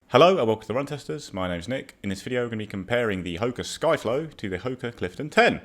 Hello and welcome to the Run Testers. My name's Nick. In this video we're going to be comparing the Hoka Skyflow to the Hoka Clifton 10.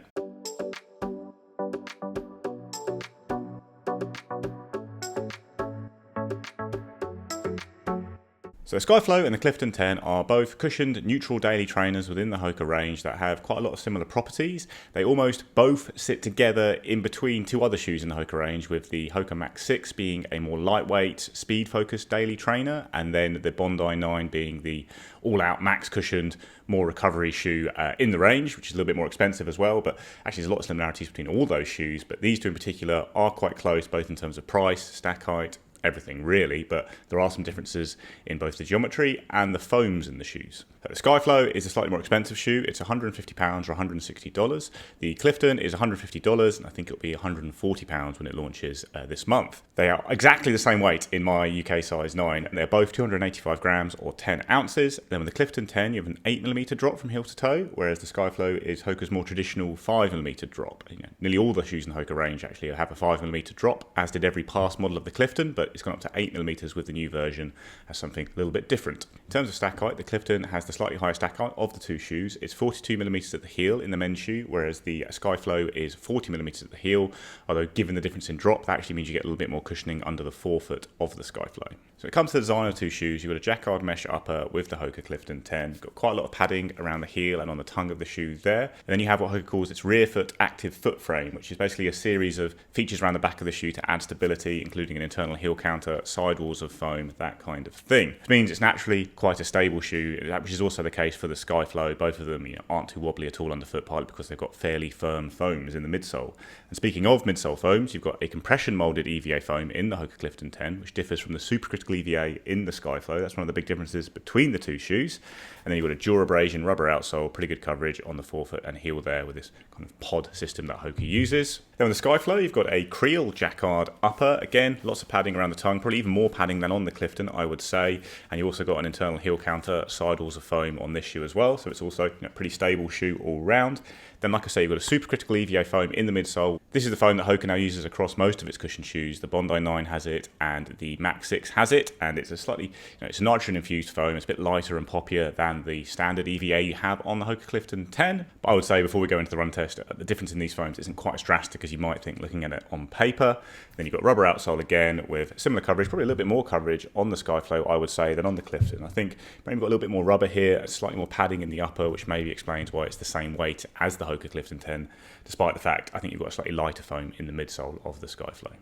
So the Skyflow and the Clifton 10 are both cushioned neutral daily trainers within the Hoka range that have quite a lot of similar properties. They almost both sit together in between two other shoes in the Hoka range, with the Hoka Max 6 being a more lightweight, speed-focused daily trainer, and then the Bondi 9 being the all-out max cushioned, more recovery shoe in the range, which is a little bit more expensive as well. But actually there's a lot of similarities between all those shoes, but these two in particular are quite close, both in terms of price, stack height, everything really, but there are some differences in both the geometry and the foams in the shoes. The Skyflow is a slightly more expensive shoe. It's £150 or $160. The Clifton is $150 and I think it'll be £140 when it launches this month. They are exactly the same weight in my UK size 9 and they're both 285 grams or 10 ounces. Then with the Clifton 10 you have an 8mm drop from heel to toe, whereas the Skyflow is Hoka's more traditional 5mm drop. Nearly all the shoes in the Hoka range actually have a 5mm drop, as did every past model of the Clifton, but it's gone up to 8mm with the new version as something a little bit different. In terms of stack height, the Clifton has the slightly higher stack height of the two shoes. It's 42mm at the heel in the men's shoe, whereas the Skyflow is 40mm at the heel, although given the difference in drop, that actually means you get a little bit more cushioning under the forefoot of the Skyflow. So when it comes to the design of the two shoes, you've got a jacquard mesh upper with the Hoka Clifton 10. You've got quite a lot of padding around the heel and on the tongue of the shoe there. And then you have what Hoka calls its rear foot active foot frame, which is basically a series of features around the back of the shoe to add stability, including an internal heel counter, sidewalls of foam, that kind of thing. Which means it's naturally quite a stable shoe, which is also the case for the Skyflow. Both of them aren't too wobbly at all underfoot, partly because they've got fairly firm foams in the midsole. And speaking of midsole foams, you've got a compression molded EVA foam in the Hoka Clifton 10, which differs from the supercritical EVA in the Skyflow. That's one of the big differences between the two shoes. And then you've got a dual abrasion rubber outsole, pretty good coverage on the forefoot and heel there with this kind of pod system that Hoka uses. Then with the Skyflow, you've got a creel jacquard upper. Again, lots of padding around the tongue, probably even more padding than on the Clifton, I would say. And you also got an internal heel counter, sidewalls of foam on this shoe as well. So it's also a pretty stable shoe all round. Then, like I say, you've got a supercritical EVA foam in the midsole. This is the foam that Hoka now uses across most of its cushion shoes. The Bondi 9 has it, and the Max 6 has it. And it's a slightly, it's a nitrogen-infused foam. It's a bit lighter and poppier than the standard EVA you have on the Hoka Clifton 10. But I would say, before we go into the run test, the difference in these foams isn't quite as drastic as you might think looking at it on paper. Then you've got rubber outsole again with similar coverage, probably a little bit more coverage on the Skyflow, I would say, than on the Clifton. I think maybe got a little bit more rubber here, slightly more padding in the upper, which maybe explains why it's the same weight as the Hoka Clifton 10, despite the fact I think you've got a slightly lighter foam in the midsole of the Skyflow.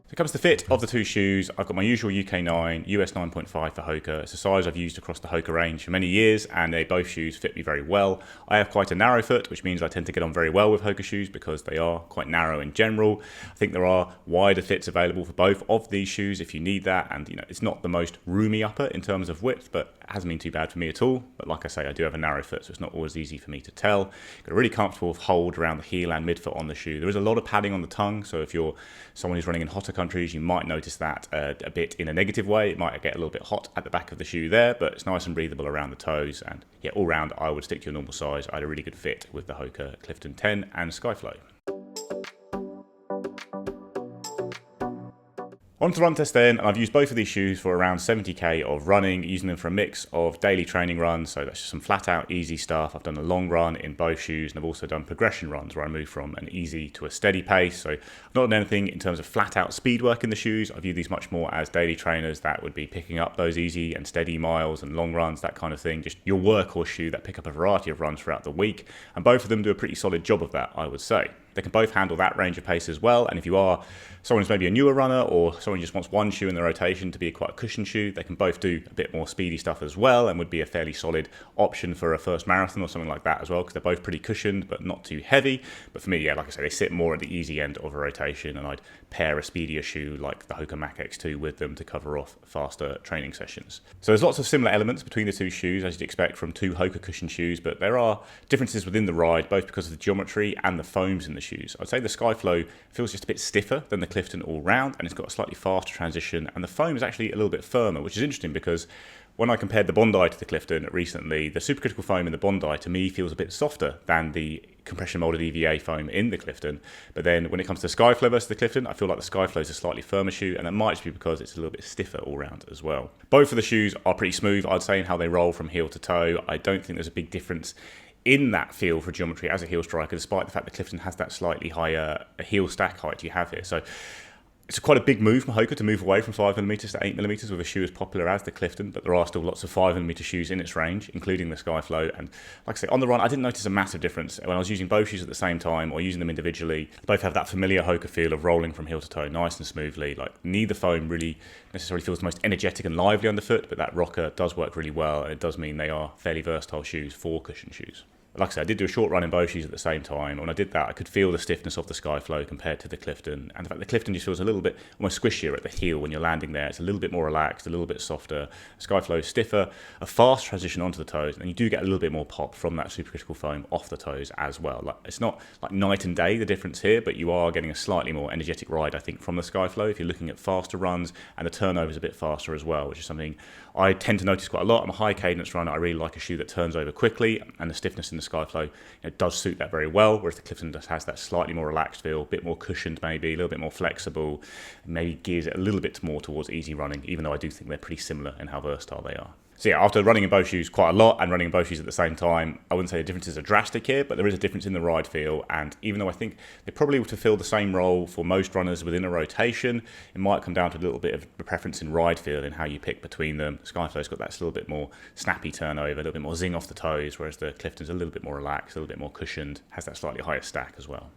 When it comes to fit of the two shoes, I've got my usual UK 9, US 9.5 for Hoka. It's a size I've used across the Hoka range for many years, and both shoes fit me very well. I have quite a narrow foot, which means I tend to get on very well with Hoka shoes because they are quite narrow in general. I think there are wider fits available for both of these shoes if you need that, and it's not the most roomy upper in terms of width, but it hasn't been too bad for me at all. But like I say, I do have a narrow foot, so it's not always easy for me to tell. Got a really comfortable hold around the heel and midfoot on the shoe. There is a lot of padding on the tongue, so if you're someone who's running in hotter countries, you might notice that a bit in a negative way. It might get a little bit hot at the back of the shoe there, but it's nice and breathable around the toes. And yeah, all round, I would stick to your normal size. I had a really good fit with the Hoka Clifton 10 and Skyflow. On to the run test then, and I've used both of these shoes for around 70k of running, using them for a mix of daily training runs, so that's just some flat out easy stuff. I've done a long run in both shoes, and I've also done progression runs where I move from an easy to a steady pace. So I've not done anything in terms of flat out speed work in the shoes. I view these much more as daily trainers that would be picking up those easy and steady miles and long runs, that kind of thing. Just your workhorse shoe that pick up a variety of runs throughout the week, and both of them do a pretty solid job of that, I would say. They can both handle that range of pace as well, and if you are someone who's maybe a newer runner or someone who just wants one shoe in the rotation to be quite a cushion shoe, they can both do a bit more speedy stuff as well and would be a fairly solid option for a first marathon or something like that as well, because they're both pretty cushioned but not too heavy. But for me, yeah, like I say, they sit more at the easy end of a rotation, and I'd pair a speedier shoe like the Hoka Max X2 with them to cover off faster training sessions. So there's lots of similar elements between the two shoes, as you'd expect from two Hoka cushion shoes, but there are differences within the ride, both because of the geometry and the foams in the shoes. I'd say the Skyflow feels just a bit stiffer than the Clifton all round, and it's got a slightly faster transition, and the foam is actually a little bit firmer, which is interesting because When I compared the Bondi to the Clifton recently, the supercritical foam in the Bondi to me feels a bit softer than the compression molded EVA foam in the Clifton. But then when it comes to Skyflow versus the Clifton, I feel like the Skyflow is a slightly firmer shoe, and that might just be because it's a little bit stiffer all round as well. Both of the shoes are pretty smooth, I'd say, in how they roll from heel to toe. I don't think there's a big difference in that feel for geometry as a heel striker, despite the fact that Clifton has that slightly higher heel stack height you have here. So it's quite a big move from Hoka to move away from 5mm to 8mm with a shoe as popular as the Clifton, but there are still lots of 5mm shoes in its range, including the Skyflow. And like I say, on the run, I didn't notice a massive difference when I was using both shoes at the same time or using them individually. Both have that familiar Hoka feel of rolling from heel to toe nice and smoothly. Like, neither foam really necessarily feels the most energetic and lively underfoot, but that rocker does work really well, and it does mean they are fairly versatile shoes for cushion shoes. Like I said, I did do a short run in both shoes at the same time. And when I did that, I could feel the stiffness of the Skyflow compared to the Clifton. And in fact, the Clifton just feels a little bit almost squishier at the heel when you're landing there. It's a little bit more relaxed, a little bit softer. Skyflow is stiffer, a fast transition onto the toes, and you do get a little bit more pop from that supercritical foam off the toes as well. Like, it's not like night and day, the difference here, but you are getting a slightly more energetic ride, I think, from the Skyflow if you're looking at faster runs, and the turnover is a bit faster as well, which is something I tend to notice quite a lot. I'm a high cadence runner. I really like a shoe that turns over quickly, and the stiffness in the Skyflow does suit that very well, whereas the Clifton just has that slightly more relaxed feel, a bit more cushioned maybe, a little bit more flexible, maybe gears it a little bit more towards easy running, even though I do think they're pretty similar in how versatile they are. So yeah, after running in both shoes quite a lot and running in both shoes at the same time, I wouldn't say the differences are drastic here, but there is a difference in the ride feel. And even though I think they probably would fulfill the same role for most runners within a rotation, it might come down to a little bit of a preference in ride feel in how you pick between them. Skyflow's got that little bit more snappy turnover, a little bit more zing off the toes, whereas the Clifton's a little bit more relaxed, a little bit more cushioned, has that slightly higher stack as well.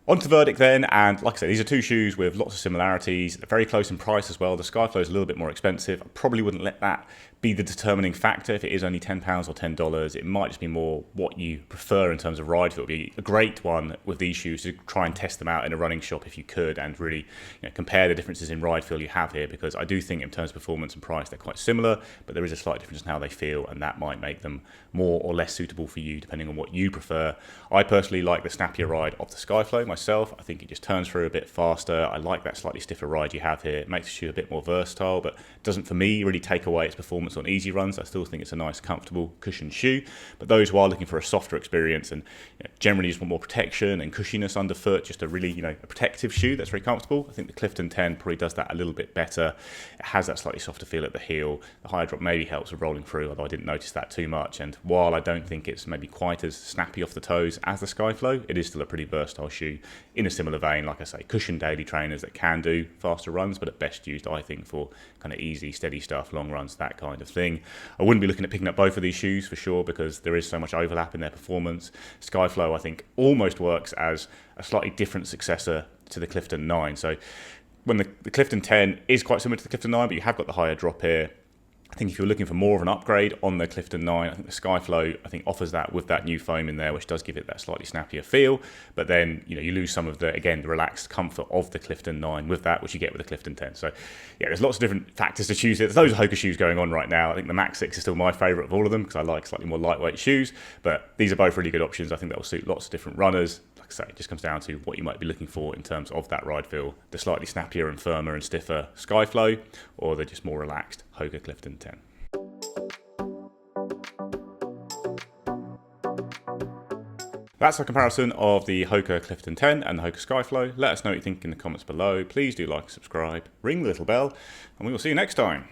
On to the verdict then, and like I said, these are two shoes with lots of similarities. They're very close in price as well. The Skyflow is a little bit more expensive. I probably wouldn't let that be the determining factor if it is only £10 or $10. It might just be more what you prefer in terms of ride feel. It would be a great one with these shoes to try and test them out in a running shop if you could, and really compare the differences in ride feel you have here, because I do think in terms of performance and price they're quite similar, but there is a slight difference in how they feel, and that might make them more or less suitable for you depending on what you prefer. I personally like the snappier ride of the Skyflow myself. I think it just turns through a bit faster. I like that slightly stiffer ride you have here. It makes the shoe a bit more versatile, but doesn't for me really take away its performance on easy runs. I still think it's a nice, comfortable, cushioned shoe. But those who are looking for a softer experience and generally just want more protection and cushiness underfoot, just a really a protective shoe that's very comfortable, I think the Clifton 10 probably does that a little bit better. It has that slightly softer feel at the heel. The higher drop maybe helps with rolling through, although I didn't notice that too much. And while I don't think it's maybe quite as snappy off the toes as the Skyflow, it is still a pretty versatile shoe in a similar vein. Like I say, cushioned daily trainers that can do faster runs, but at best used, I think, for kind of easy, steady stuff, long runs, that kind of thing. I wouldn't be looking at picking up both of these shoes for sure, because there is so much overlap in their performance. Skyflow, I think, almost works as a slightly different successor to the Clifton 9. So when the Clifton 10 is quite similar to the Clifton 9, but you have got the higher drop here. I think if you're looking for more of an upgrade on the Clifton 9, I think the Skyflow offers that with that new foam in there, which does give it that slightly snappier feel. But then you lose some of the relaxed comfort of the Clifton 9 with that, which you get with the Clifton 10. So yeah, there's lots of different factors to choose here. There's loads of Hoka shoes going on right now. I think the Max 6 is still my favourite of all of them because I like slightly more lightweight shoes. But these are both really good options. I think that will suit lots of different runners. Like I say, it just comes down to what you might be looking for in terms of that ride feel. The slightly snappier and firmer and stiffer Skyflow, or the just more relaxed Hoka Clifton 10. That's a comparison of the Hoka Clifton 10 and the Hoka Skyflow. Let us know what you think in the comments below. Please do like and subscribe, ring the little bell, and we will see you next time.